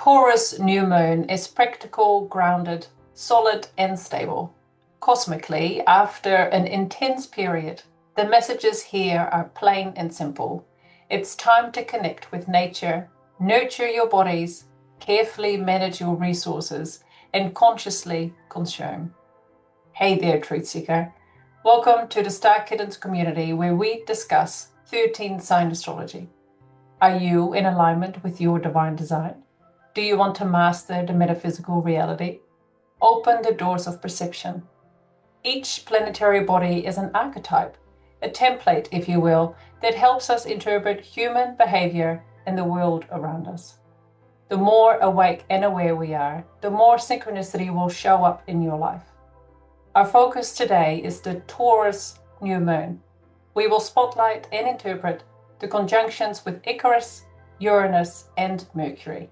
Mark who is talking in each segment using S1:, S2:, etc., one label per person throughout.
S1: Taurus New Moon is practical, grounded, solid, and stable. Cosmically, after an intense period, the messages here are plain and simple. It's time to connect with nature, nurture your bodies, carefully manage your resources, and consciously consume. Hey there, Truth Seeker. Welcome to the Star Kittens community where we discuss 13 sign astrology. Are you in alignment with your divine design? Do you want to master the metaphysical reality? Open the doors of perception. Each planetary body is an archetype, a template, if you will, that helps us interpret human behavior and the world around us. The more awake and aware we are, the more synchronicity will show up in your life. Our focus today is the Taurus New Moon. We will spotlight and interpret the conjunctions with Icarus, Uranus, and Mercury.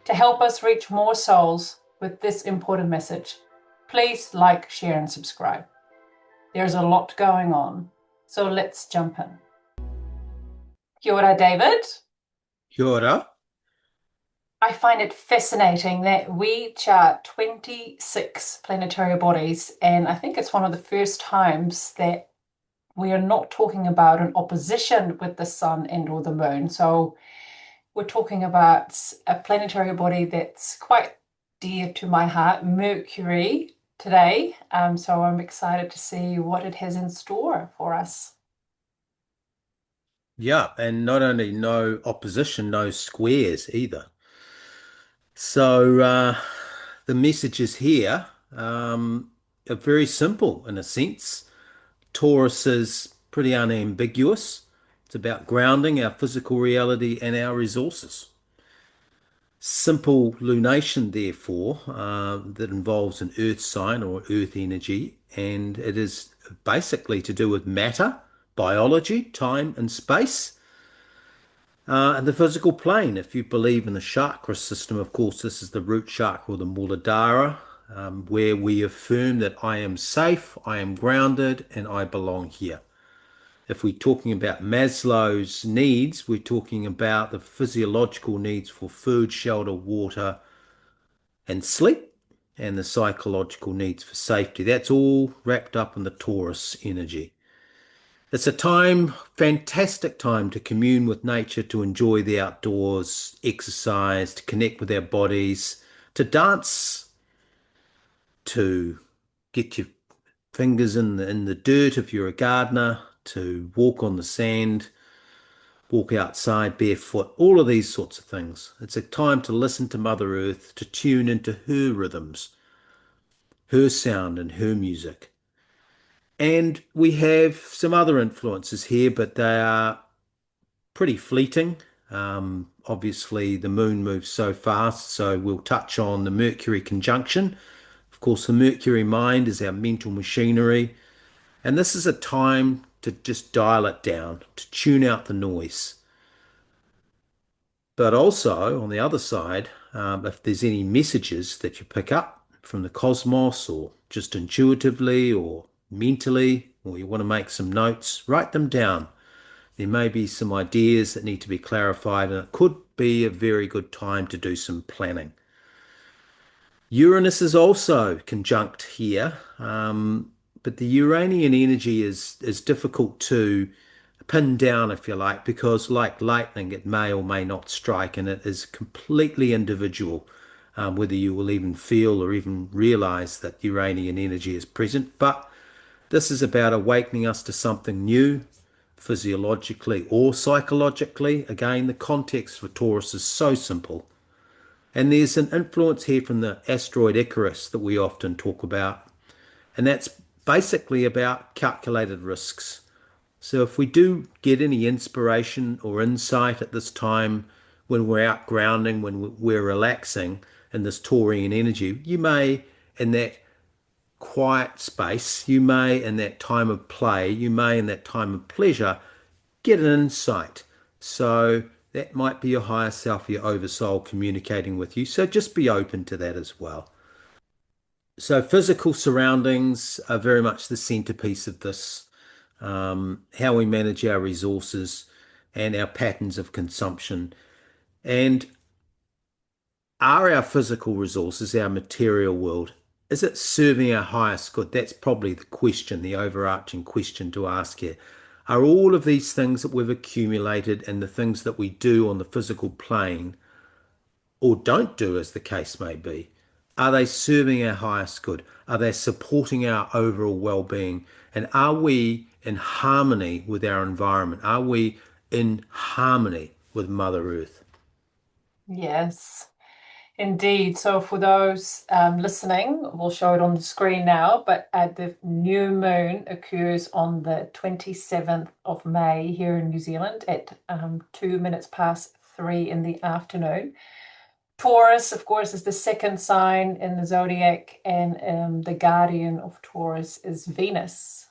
S1: To help us reach more souls with this important message, please like, share, and subscribe. There's a lot going on, so let's jump in. Kia ora, David.
S2: Kia ora.
S1: I find it fascinating that we chart 26 planetary bodies, and I think it's one of the first times that we are not talking about an opposition with the sun and or the moon. So we're talking about a planetary body that's quite dear to my heart, Mercury, today. So I'm excited to see what it has in store for us.
S2: Yeah, and not only no opposition, no squares either. So the messages here are very simple in a sense. Taurus is pretty unambiguous. It's about grounding our physical reality and our resources. Simple lunation, therefore, that involves an earth sign or earth energy, and it is basically to do with matter, biology, time, and space. And the physical plane, if you believe in the chakra system, of course, this is the root chakra or the Muladhara, where we affirm that I am safe, I am grounded, and I belong here. If we're talking about Maslow's needs, we're talking about the physiological needs for food, shelter, water, and sleep, and the psychological needs for safety. That's all wrapped up in the Taurus energy. It's a time, fantastic time to commune with nature, to enjoy the outdoors, exercise, to connect with our bodies, to dance, to get your fingers in the dirt if you're a gardener, to walk on the sand, walk outside barefoot, all of these sorts of things. It's a time to listen to Mother Earth, to tune into her rhythms, her sound and her music. And we have some other influences here, but they are pretty fleeting. Obviously, the moon moves so fast, so we'll touch on the Mercury conjunction. Of course, the Mercury mind is our mental machinery, and this is a time to just dial it down, to tune out the noise. But also, on the other side, if there's any messages that you pick up from the cosmos, or just intuitively, or mentally, or you want to make some notes, write them down. There may be some ideas that need to be clarified, and it could be a very good time to do some planning. Uranus is also conjunct here, but the Uranian energy is difficult to pin down, if you like, because like lightning, it may or may not strike, and it is completely individual, whether you will even feel or even realize that Uranian energy is present. But this is about awakening us to something new, physiologically or psychologically. Again, the context for Taurus is so simple. And there's an influence here from the asteroid Icarus that we often talk about, and that's basically about calculated risks. So if we do get any inspiration or insight at this time when we're out grounding, when we're relaxing in this Taurean energy, you may, in that quiet space, you may, in that time of play, you may, in that time of pleasure, get an insight. So that might be your higher self, your oversoul communicating with you. So just be open to that as well. So physical surroundings are very much the centerpiece of this. How we manage our resources and our patterns of consumption. And Are our physical resources, our material world, is it serving our highest good? That's probably the question, the overarching question to ask here. Are all of these things that we've accumulated and the things that we do on the physical plane, or don't do as the case may be, are they serving our highest good? Are they supporting our overall well-being? And are we in harmony with our environment? Are we in harmony with Mother Earth?
S1: Yes. Indeed. So for those listening, we'll show it on the screen now, but the new moon occurs on the 27th of May here in New Zealand at 2 minutes past 3 in the afternoon. Taurus, of course, is the second sign in the zodiac, and the guardian of Taurus is Venus.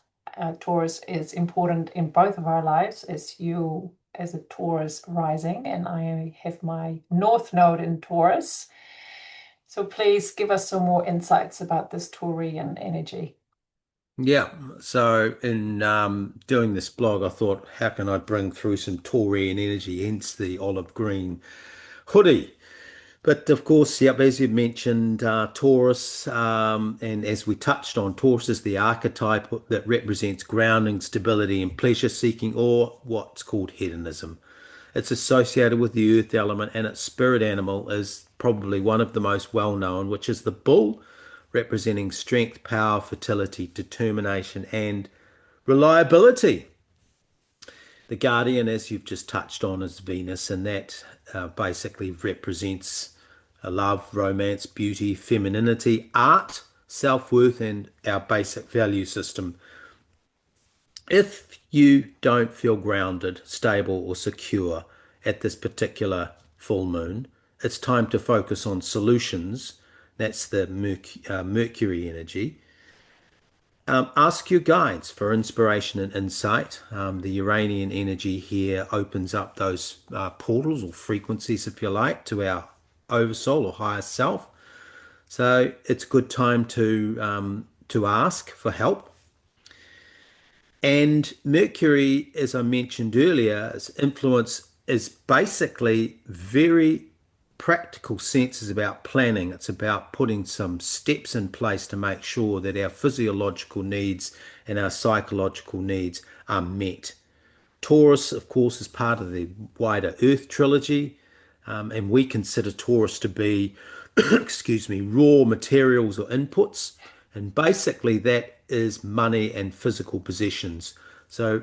S1: Taurus is important in both of our lives, as you as a Taurus rising, and I have my North Node in Taurus. So please give us some more insights about this Taurian energy.
S2: Yeah, so in doing this blog, I thought, how can I bring through some Taurean energy, hence the olive green hoodie. But of course, yep, as you mentioned, Taurus, and as we touched on, Taurus is the archetype that represents grounding, stability, and pleasure seeking, or what's called hedonism. It's associated with the earth element, and its spirit animal is probably one of the most well known, which is the bull, representing strength, power, fertility, determination, and reliability. The guardian, as you've just touched on, is Venus, and that basically represents love, romance, beauty, femininity, art, self worth, and our basic value system. If you don't feel grounded, stable, or secure at this particular full moon, it's time to focus on solutions. That's the Mercury energy. Ask your guides for inspiration and insight. The Uranian energy here opens up those portals or frequencies, if you like, to our oversoul or higher self. So it's a good time to ask for help. And Mercury, as I mentioned earlier, its influence is basically very practical sense is about planning. It's about putting some steps in place to make sure that our physiological needs and our psychological needs are met. Taurus, of course, is part of the wider Earth trilogy, and we consider Taurus to be, excuse me, raw materials or inputs, and basically that is money and physical possessions. So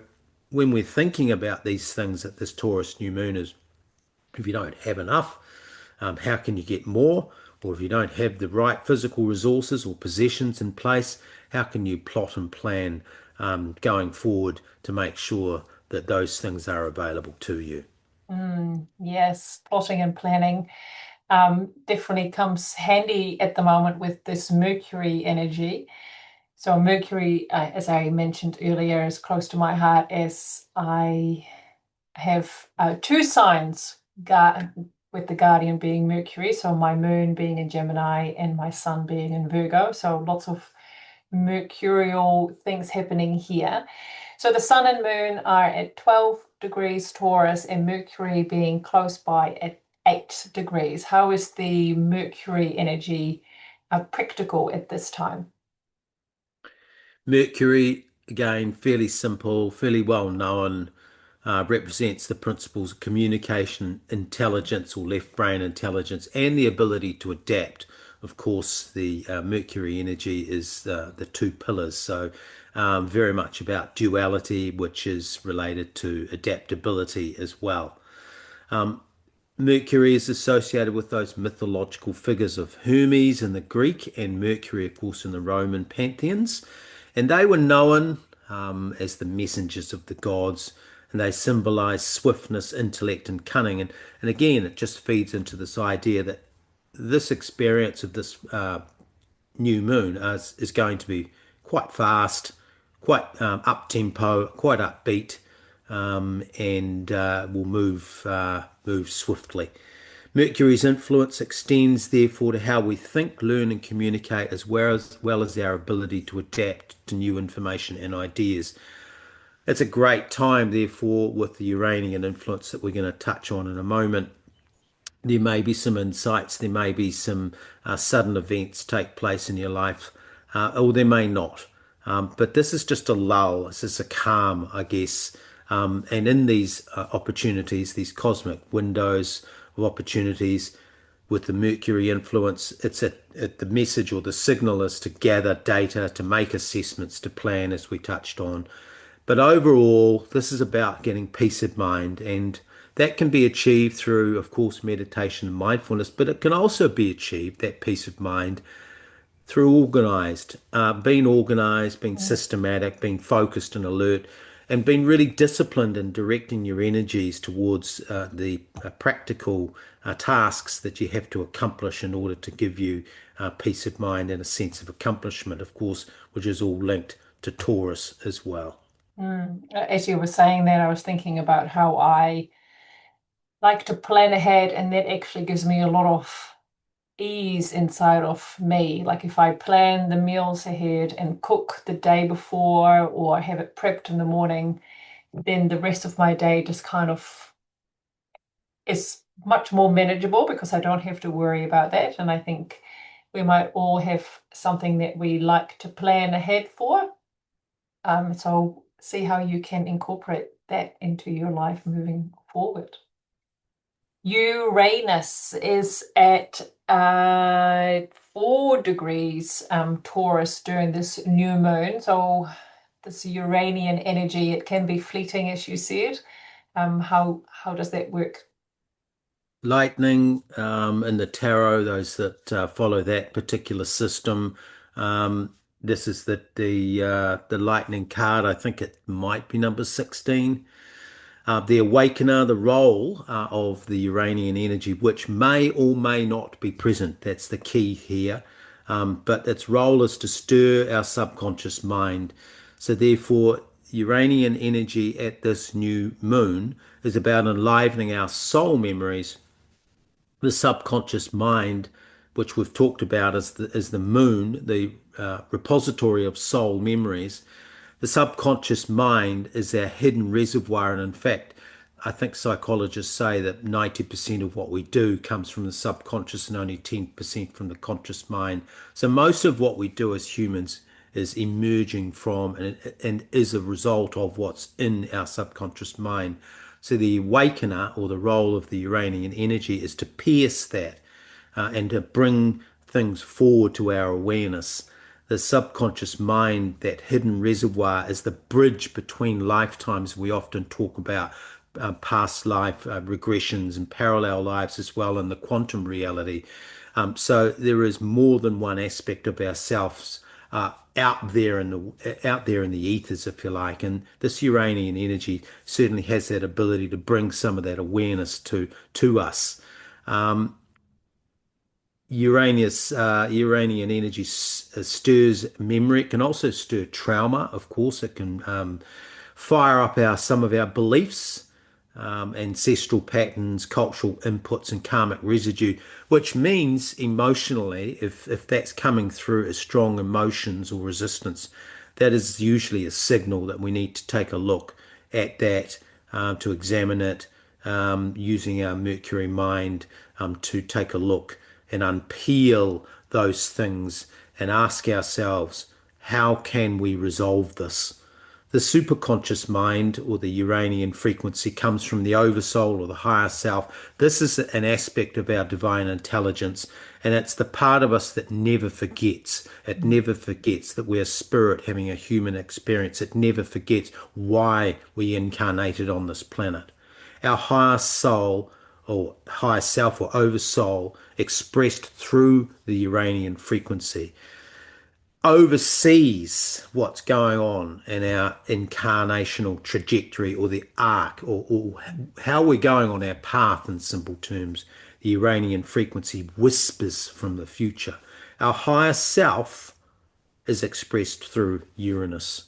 S2: when we're thinking about these things at this Taurus new moon is if you don't have enough, how can you get more? Or if you don't have the right physical resources or possessions in place, how can you plot and plan going forward to make sure that those things are available to you?
S1: Yes, plotting and planning definitely comes handy at the moment with this Mercury energy. So Mercury, as I mentioned earlier, is close to my heart as I have two signs with the guardian being Mercury, so my moon being in Gemini and my sun being in Virgo. So lots of mercurial things happening here. So the sun and moon are at 12 degrees Taurus and Mercury being close by at 8 degrees. How is the Mercury energy practical at this time?
S2: Mercury, again, fairly simple, fairly well known, represents the principles of communication, intelligence, or left brain intelligence, and the ability to adapt. Of course, the Mercury energy is the two pillars. So, very much about duality, which is related to adaptability as well. Mercury is associated with those mythological figures of Hermes in the Greek and Mercury, of course, in the Roman pantheons. And they were known as the messengers of the gods, and they symbolize swiftness, intellect, and cunning. And again, it just feeds into this idea that this experience of this new moon is going to be quite fast, quite up tempo, quite upbeat, and will move swiftly. Mercury's influence extends, therefore, to how we think, learn, and communicate, as well as our ability to adapt to new information and ideas. It's a great time, therefore, with the Uranian influence that we're going to touch on in a moment, There may be some insights, there may be some sudden events take place in your life, or there may not. But this is just a lull, this is a calm, I guess. And in these opportunities, these cosmic windows of opportunities with the Mercury influence, the message or the signal is to gather data, to make assessments, to plan, as we touched on. But overall, this is about getting peace of mind, and that can be achieved through, of course, meditation and mindfulness, but it can also be achieved, that peace of mind, through organized, being systematic, being focused and alert, and being really disciplined in directing your energies towards the practical tasks that you have to accomplish in order to give you peace of mind and a sense of accomplishment, of course, which is all linked to Taurus as well.
S1: As you were saying that, I was thinking about how I like to plan ahead, and that actually gives me a lot of ease inside of me. Like if I plan the meals ahead and cook the day before or have it prepped in the morning, then the rest of my day just kind of is much more manageable because I don't have to worry about that. And I think we might all have something that we like to plan ahead for. So see how you can incorporate that into your life moving forward. Uranus is at 4 degrees Taurus during this new moon. So this Uranian energy, it can be fleeting, as you said. How does that work?
S2: Lightning in the tarot, those that follow that particular system. This is the lightning card. I think it might be number 16. The awakener, the role of the Uranian energy, which may or may not be present. That's the key here. But its role is to stir our subconscious mind. So therefore, Uranian energy at this new moon is about enlivening our soul memories. The subconscious mind, which we've talked about as the moon, the repository of soul memories. The subconscious mind is our hidden reservoir, and in fact, I think psychologists say that 90% of what we do comes from the subconscious and only 10% from the conscious mind. So most of what we do as humans is emerging from and is a result of what's in our subconscious mind. So the awakener, or the role of the Uranian energy, is to pierce that and to bring things forward to our awareness. The subconscious mind, that hidden reservoir, is the bridge between lifetimes. We often talk about past life regressions and parallel lives as well in the quantum reality. So there is more than one aspect of ourselves out there in the ethers, if you like. And this Uranian energy certainly has that ability to bring some of that awareness to us. Uranian energy stirs memory. It can also stir trauma. Of course, it can fire up some of our beliefs, ancestral patterns, cultural inputs, and karmic residue. Which means emotionally, if that's coming through as strong emotions or resistance, that is usually a signal that we need to take a look at that, to examine it, using our Mercury mind to take a look and unpeel those things and ask ourselves, how can we resolve this? The superconscious mind, or the Uranian frequency, comes from the oversoul or the higher self. This is an aspect of our divine intelligence, and it's the part of us that never forgets. It never forgets that we're spirit having a human experience. It never forgets why we incarnated on this planet. Our higher soul, or higher self, or oversoul, expressed through the Uranian frequency, oversees what's going on in our incarnational trajectory, or the arc, or how we're going on our path. In simple terms, the Uranian frequency whispers from the future. Our higher self is expressed through Uranus.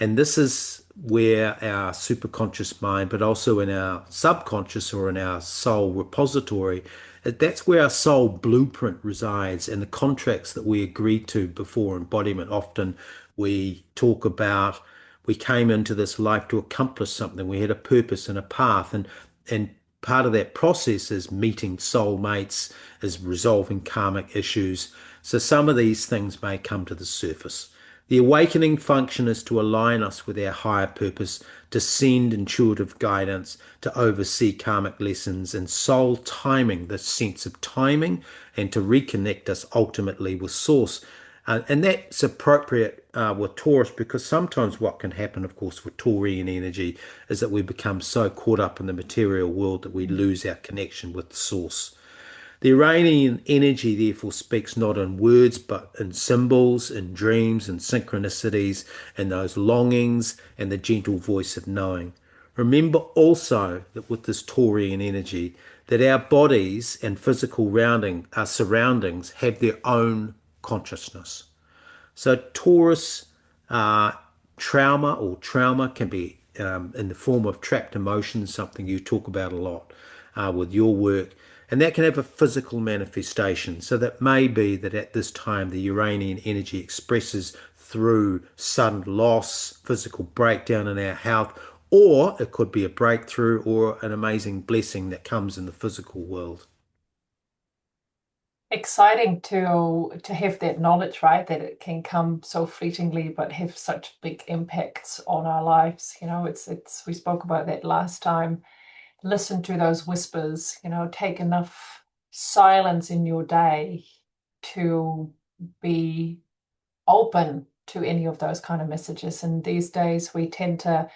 S2: And this is where our superconscious mind, but also in our subconscious or in our soul repository, that's where our soul blueprint resides, and the contracts that we agreed to before embodiment. Often we talk about, we came into this life to accomplish something. We had a purpose and a path, and part of that process is meeting soulmates, is resolving karmic issues. So some of these things may come to the surface. The awakening function is to align us with our higher purpose, to send intuitive guidance, to oversee karmic lessons, and soul timing, the sense of timing, and to reconnect us ultimately with Source. And that's appropriate with Taurus because sometimes what can happen, of course, with Taurian energy is that we become so caught up in the material world that we lose our connection with the Source. The Uranian energy, therefore, speaks not in words but in symbols, in dreams, and synchronicities, and those longings, and the gentle voice of knowing. Remember also that with this Taurian energy, that our bodies and physical our surroundings have their own consciousness. So Taurus uh, trauma can be in the form of trapped emotions, something you talk about a lot with your work, and that can have a physical manifestation. So that may be that at this time the Uranian energy expresses through sudden loss, physical breakdown in our health, or it could be a breakthrough or an amazing blessing that comes in the physical world.
S1: Exciting to have that knowledge, right? That it can come so fleetingly, but have such big impacts on our lives. It's we spoke about that last time. Listen to those whispers. Take enough silence in your day to be open to any of those kind of messages. And these days we tend to,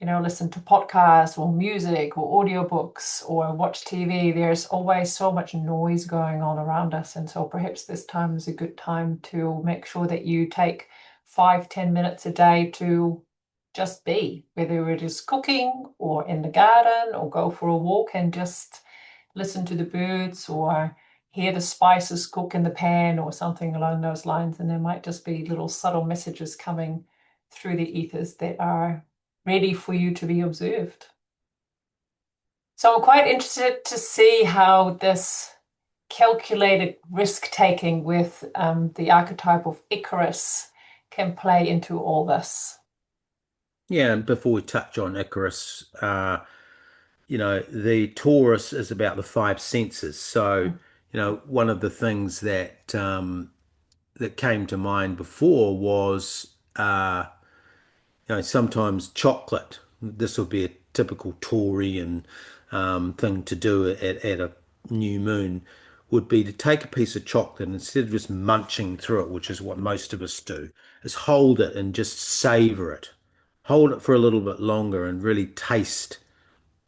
S1: listen to podcasts or music or audiobooks or watch TV. There's always so much noise going on around us. And so perhaps this time is a good time to make sure that you take 5, 10 minutes a day to just be, whether it is cooking or in the garden or go for a walk and just listen to the birds or hear the spices cook in the pan or something along those lines. And there might just be little subtle messages coming through the ethers that are ready for you to be observed. So I'm quite interested to see how this calculated risk taking with the archetype of Icarus can play into all this.
S2: Yeah, and before we touch on Icarus, the Taurus is about the five senses. So, one of the things that came to mind before was, sometimes chocolate. This would be a typical Taurian thing to do at a new moon, would be to take a piece of chocolate and instead of just munching through it, which is what most of us do, is hold it and just savor it. Hold it for a little bit longer and really taste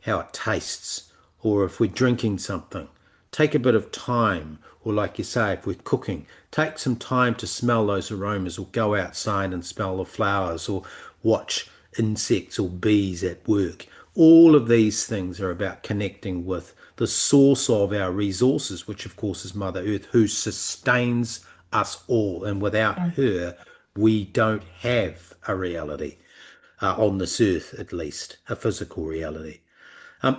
S2: how it tastes, or if we're drinking something, take a bit of time, or like you say, if we're cooking, take some time to smell those aromas, or go outside and smell the flowers, or watch insects or bees at work. All of these things are about connecting with the source of our resources, which of course is Mother Earth, who sustains us all. And without
S1: Mm.
S2: her, we don't have a reality, on this earth at least, a physical reality.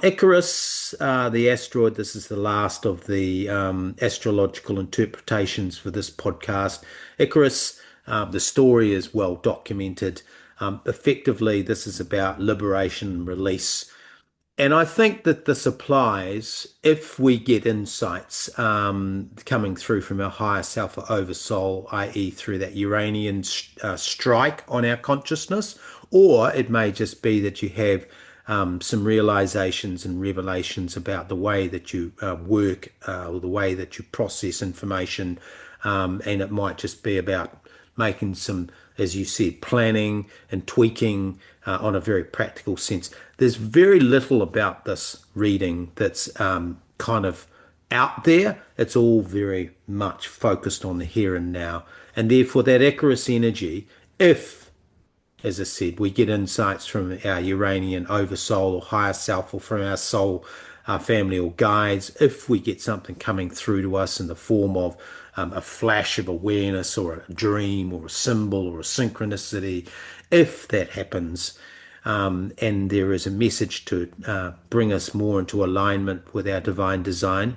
S2: Icarus, the asteroid, this is the last of the astrological interpretations for this podcast. Icarus, the story is well documented. Effectively, this is about liberation and release. And I think that this applies if we get insights coming through from our higher self or oversoul, i.e., through that Uranian strike on our consciousness, or it may just be that you have some realizations and revelations about the way that you work or the way that you process information, and it might just be about making some, as you said, planning and tweaking on a very practical sense. There's very little about this reading that's kind of out there. It's all very much focused on the here and now. And therefore, that Icarus energy, if, as I said, we get insights from our Uranian oversoul or higher self or from our soul, our family or guides, if we get something coming through to us in the form of a flash of awareness or a dream or a symbol or a synchronicity, if that happens, and there is a message to bring us more into alignment with our divine design,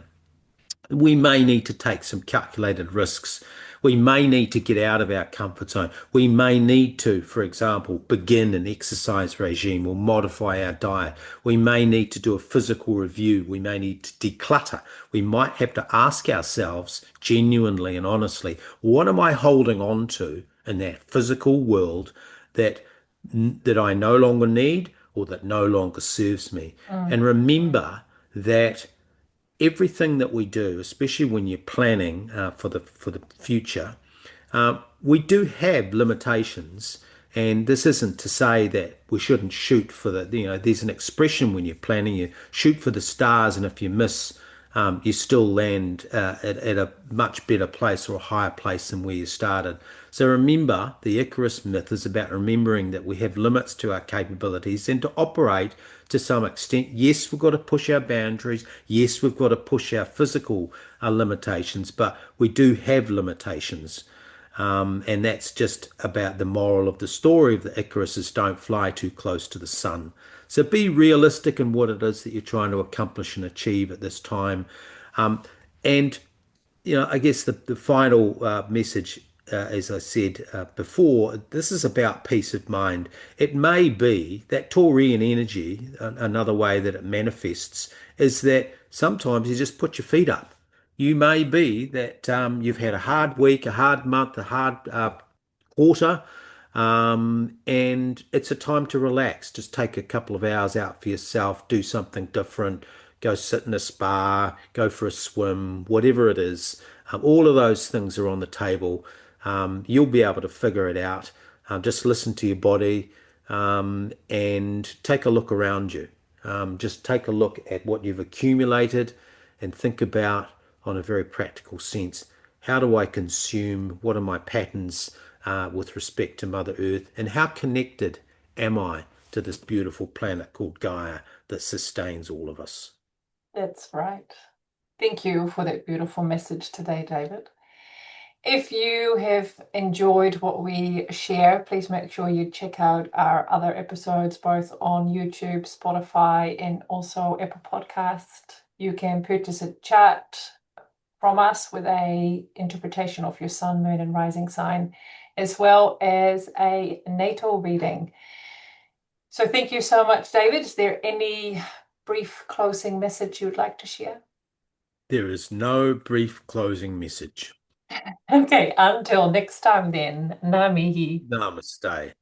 S2: We may need to take some calculated risks. We may need to get out of our comfort zone. We may need to, for example, begin an exercise regime or modify our diet. We may need to do a physical review. We may need to declutter. We might have to ask ourselves genuinely and honestly, what am I holding on to in that physical world that that I no longer need or that no longer serves me?
S1: Mm.
S2: And remember that everything that we do, especially when you're planning for the future, we do have limitations. And this isn't to say that we shouldn't shoot for there's an expression when you're planning, you shoot for the stars, and if you miss, you still land at a much better place or a higher place than where you started. So remember, the Icarus myth is about remembering that we have limits to our capabilities and to operate to some extent. Yes, we've got to push our boundaries. Yes, we've got to push our physical limitations, but we do have limitations. And that's just about the moral of the story of the Icarus is don't fly too close to the sun. So be realistic in what it is that you're trying to accomplish and achieve at this time. And I guess the final message, as I said before, this is about peace of mind. It may be that Taurian energy, another way that it manifests, is that sometimes you just put your feet up. You may be that you've had a hard week, a hard month, a hard quarter, and it's a time to relax. Just take a couple of hours out for yourself, do something different, go sit in a spa, go for a swim, whatever it is. All of those things are on the table. You'll be able to figure it out. Just listen to your body and take a look around you. Just take a look at what you've accumulated and think about, on a very practical sense, how do I consume? What are my patterns with respect to Mother Earth? And how connected am I to this beautiful planet called Gaia that sustains all of us?
S1: That's right. Thank you for that beautiful message today, David. If you have enjoyed what we share, please make sure you check out our other episodes, both on YouTube, Spotify, and also Apple Podcast. You can purchase a chart from us with a interpretation of your sun, moon, and rising sign, as well as a natal reading. So thank you so much, David. Is there any brief closing message you would like to share?
S2: There is no brief closing message.
S1: Okay, until next time then. Ngā mihi.
S2: Namaste.